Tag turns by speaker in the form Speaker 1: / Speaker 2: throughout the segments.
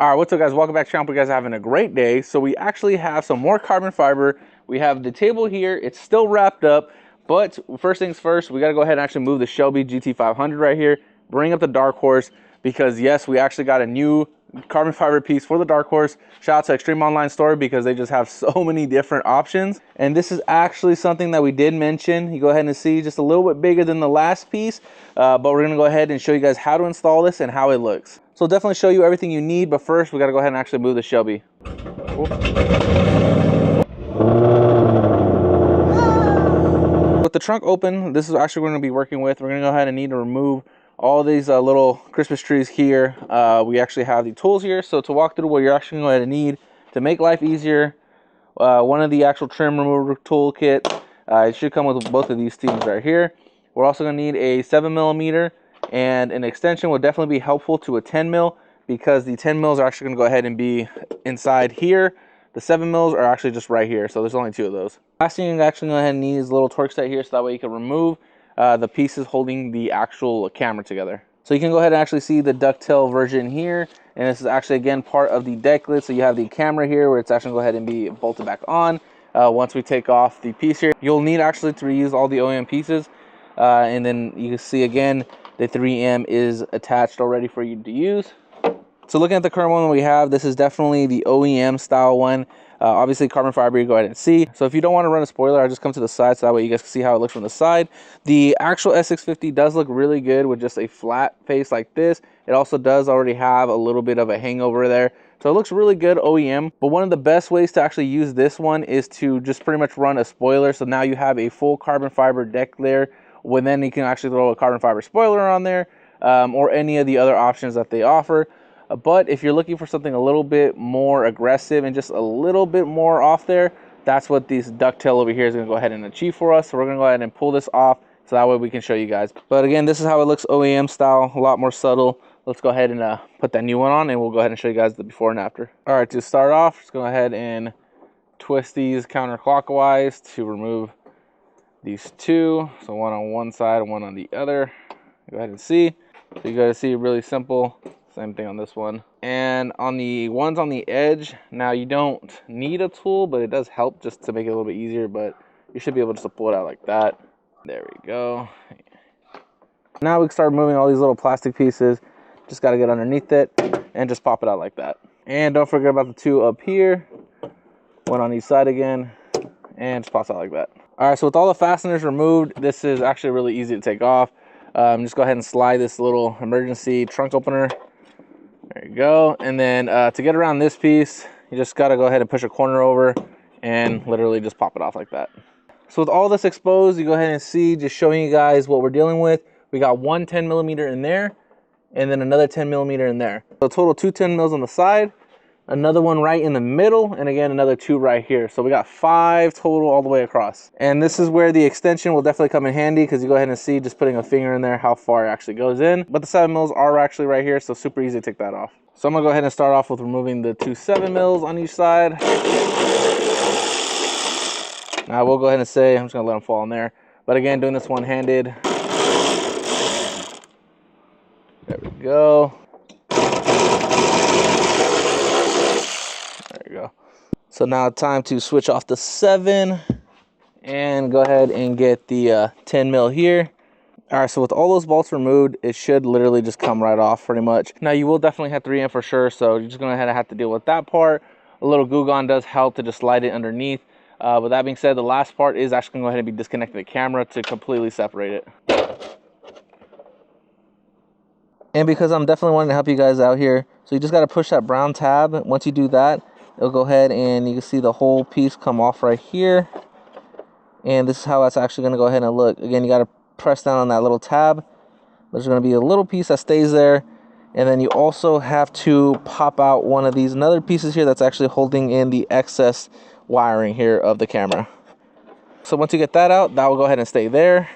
Speaker 1: All right, what's up guys? Welcome back to the channel. You guys are having a great day. So we actually have some more carbon fiber. We have the table here. It's still wrapped up, but first things first, we got to go ahead and actually move the Shelby GT500 right here, bring up the Dark Horse, because yes, we actually got a new carbon fiber piece for the Dark Horse. Shout out to Extreme Online Store because they just have so many different options. And this is actually something that we did mention. You go ahead and see just a little bit bigger than the last piece, but we're gonna go ahead and show you guys how to install this and how it looks. So I'll definitely show you everything you need, but first we gotta go ahead and actually move the Shelby. With the trunk open, this is actually what we're gonna be working with. We're gonna go ahead and need to remove all these little Christmas trees here. We actually have the tools here. So to walk through what you're actually going to need to make life easier, one of the actual trim remover toolkit. It should come with both of these things right here. We're also going to need a 7mm, and an extension would definitely be helpful to a 10mm, because the 10 mils are actually going to go ahead and be inside here. The 7 mils are actually just right here, so there's only 2 of those. Last thing you actually go ahead and need is a little torque set here, so that way you can remove the pieces holding the actual camera together. So you can go ahead and actually see the Ducktail version here, and this is actually again part of the deck lid. So you have the camera here where it's actually go ahead and be bolted back on. Once we take off the piece here, you'll need actually to reuse all the OEM pieces, and then you can see again the 3M is attached already for you to use. So looking at the current one that we have, this is definitely the OEM style one. Obviously carbon fiber, you go ahead and see. So if you don't want to run a spoiler, I'll just come to the side so that way you guys can see how it looks from the side. The actual S650 does look really good with just a flat face like this. It also does already have a little bit of a hangover there. So it looks really good OEM. But one of the best ways to actually use this one is to just pretty much run a spoiler. So now you have a full carbon fiber deck layer, when then you can actually throw a carbon fiber spoiler on there, or any of the other options that they offer. But if you're looking for something a little bit more aggressive and just a little bit more off there, that's what this Ducktail over here is going to go ahead and achieve for us. So we're going to go ahead and pull this off so that way we can show you guys. But again, this is how it looks OEM style, a lot more subtle. Let's go ahead and put that new one on, and we'll go ahead and show you guys the before and after. All right, to start off, just go ahead and twist these counterclockwise to remove these 2. So one on one side and one on the other. Go ahead and see. So you guys see, really simple. Same thing on this one. And on the ones on the edge, now you don't need a tool, but it does help just to make it a little bit easier, but you should be able to just pull it out like that. There we go. Now we can start moving all these little plastic pieces. Just got to get underneath it and just pop it out like that. And don't forget about the 2 up here. One on each side again, and just pops out like that. All right, so with all the fasteners removed, this is actually really easy to take off. Just go ahead and slide this little emergency trunk opener. There you go. And then to get around this piece, you just got to go ahead and push a corner over and literally just pop it off like that. So with all this exposed, you go ahead and see, just showing you guys what we're dealing with. We got one 10mm in there, and then another 10mm in there. So a total 2 10 mils on the side, another one right in the middle, and again another 2 right here. So we got 5 total all the way across. And this is where the extension will definitely come in handy, because you go ahead and see, just putting a finger in there, how far it actually goes in. But the 7 mils are actually right here, so super easy to take that off. So I'm gonna go ahead and start off with removing the 2 7 mils on each side. Now we'll go ahead and say, I'm just gonna let them fall in there. But again, doing this one-handed. There we go. There you go. So now time to switch off the 7 and go ahead and get the 10 mil here. All right, so with all those bolts removed, it should literally just come right off pretty much. Now you will definitely have 3M for sure, so you're just gonna have to deal with that part. A little glue gun does help to just slide it underneath. With that being said, the last part is actually gonna go ahead and be disconnecting the camera to completely separate it. And because I'm definitely wanting to help you guys out here, so you just got to push that brown tab. Once you do that, it'll go ahead and you can see the whole piece come off right here. And this is how it's actually going to go ahead and look. Again, you got to press down on that little tab. There's going to be a little piece that stays there. And then you also have to pop out one of these another pieces here that's actually holding in the excess wiring here of the camera. So once you get that out, that will go ahead and stay there,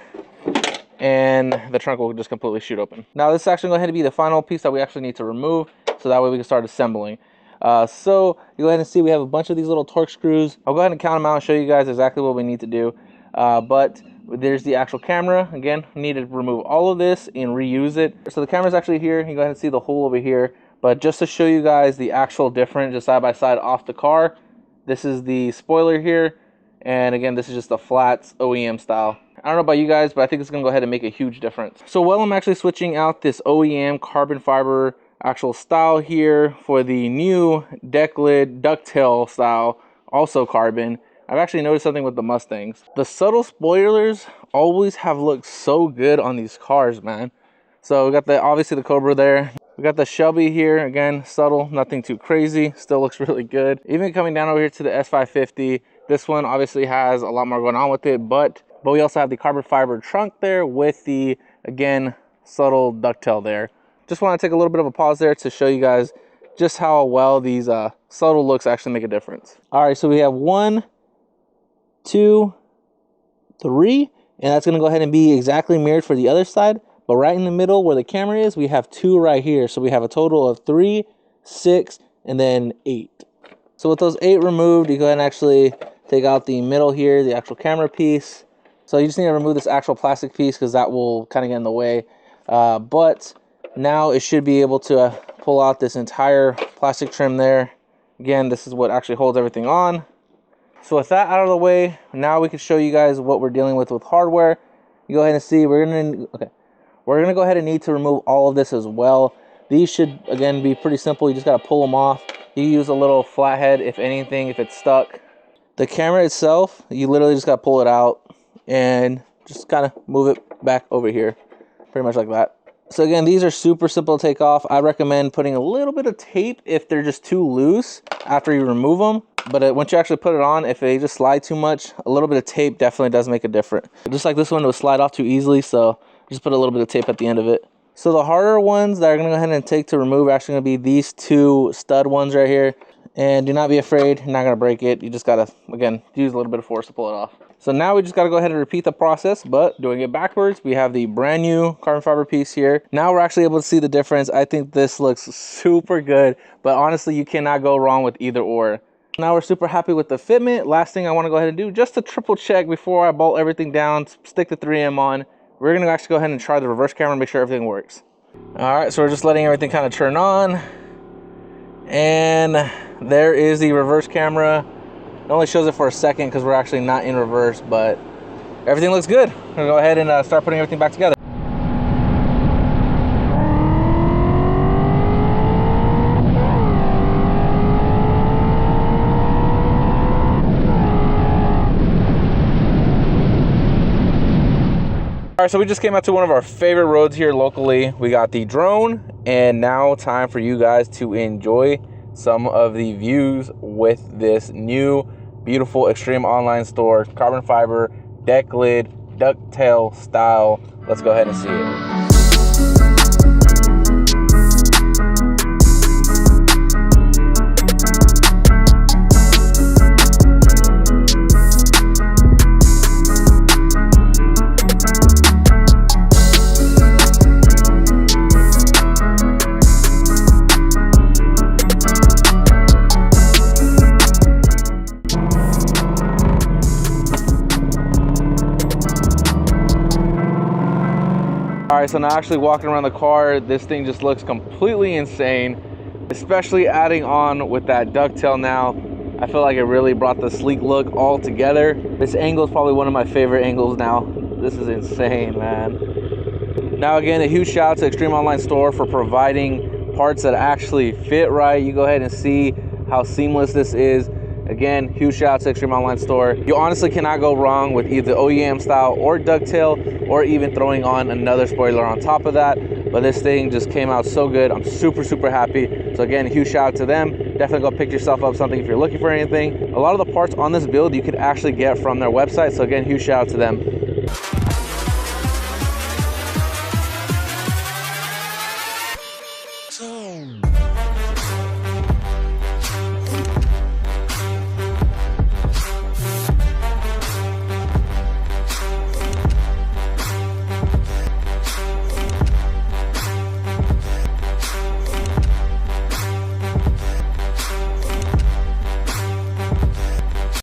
Speaker 1: and the trunk will just completely shoot open. Now this is actually going to go ahead and be the final piece that we actually need to remove, so that way we can start assembling. So you go ahead and see we have a bunch of these little torque screws. I'll go ahead and count them out and show you guys exactly what we need to do. But there's the actual camera. Again, we need to remove all of this and reuse it. So the camera's actually here. You can go ahead and see the hole over here. But just to show you guys the actual difference, just side by side off the car, this is the spoiler here, and again, this is just the flats OEM style. I don't know about you guys, but I think it's gonna go ahead and make a huge difference. So while I'm actually switching out this OEM carbon fiber actual style here for the new decklid Ducktail style, also carbon, I've actually noticed something with the Mustangs. The subtle spoilers always have looked so good on these cars, man. So we got obviously the Cobra there. We got the Shelby here, again, subtle, nothing too crazy, still looks really good. Even coming down over here to the S550, this one obviously has a lot more going on with it, but we also have the carbon fiber trunk there with the, again, subtle ducktail there. Just want to take a little bit of a pause there to show you guys just how well these subtle looks actually make a difference. All right, so we have 1, 2, 3, and that's going to go ahead and be exactly mirrored for the other side. But right in the middle where the camera is, we have 2 right here. So we have a total of 3, 6, and then 8. So with those 8 removed, you go ahead and actually take out the middle here, the actual camera piece. So you just need to remove this actual plastic piece because that will kind of get in the way. But now it should be able to pull out this entire plastic trim there. Again, this is what actually holds everything on. So with that out of the way, now we can show you guys what we're dealing with hardware. You go ahead and see, we're gonna go ahead and need to remove all of this as well. These should, again, be pretty simple. You just gotta pull them off. You use a little flathead, if anything, if it's stuck. The camera itself, you literally just gotta pull it out and just kind of move it back over here, pretty much like that. So again, these are super simple to take off. I recommend putting a little bit of tape if they're just too loose after you remove them. But once you actually put it on, if they just slide too much, a little bit of tape definitely does make a difference. Just like this one, it will slide off too easily, so just put a little bit of tape at the end of it. So the harder ones that are going to go ahead and take to remove are actually going to be these 2 stud ones right here. And do not be afraid, you're not going to break it. You just got to, again, use a little bit of force to pull it off. So now we just got to go ahead and repeat the process, but doing it backwards. We have the brand new carbon fiber piece here. Now we're actually able to see the difference. I think this looks super good, but honestly, you cannot go wrong with either or. Now we're super happy with the fitment. Last thing I want to go ahead and do, just to triple check before I bolt everything down, stick the 3M on, we're going to actually go ahead and try the reverse camera and make sure everything works. All right, so we're just letting everything kind of turn on. And there is the reverse camera. It only shows it for a second because we're actually not in reverse, but everything looks good. I'm going to go ahead and start putting everything back together. All right, so we just came out to one of our favorite roads here locally. We got the drone, and now time for you guys to enjoy some of the views with this new beautiful Extreme online store, carbon fiber, decklid, ducktail style. Let's go ahead and see it. All right, so now actually walking around the car, this thing just looks completely insane, especially adding on with that ducktail now. I feel like it really brought the sleek look all together. This angle is probably one of my favorite angles now. This is insane, man. Now again, a huge shout out to Extreme Online Store for providing parts that actually fit right. You go ahead and see how seamless this is. Again, huge shout out to Extreme Online Store. You honestly cannot go wrong with either OEM style or ducktail, or even throwing on another spoiler on top of that. But this thing just came out so good. I'm super happy. So again, huge shout out to them. Definitely go pick yourself up something if you're looking for anything. A lot of the parts on this build you could actually get from their website. So again, huge shout out to them.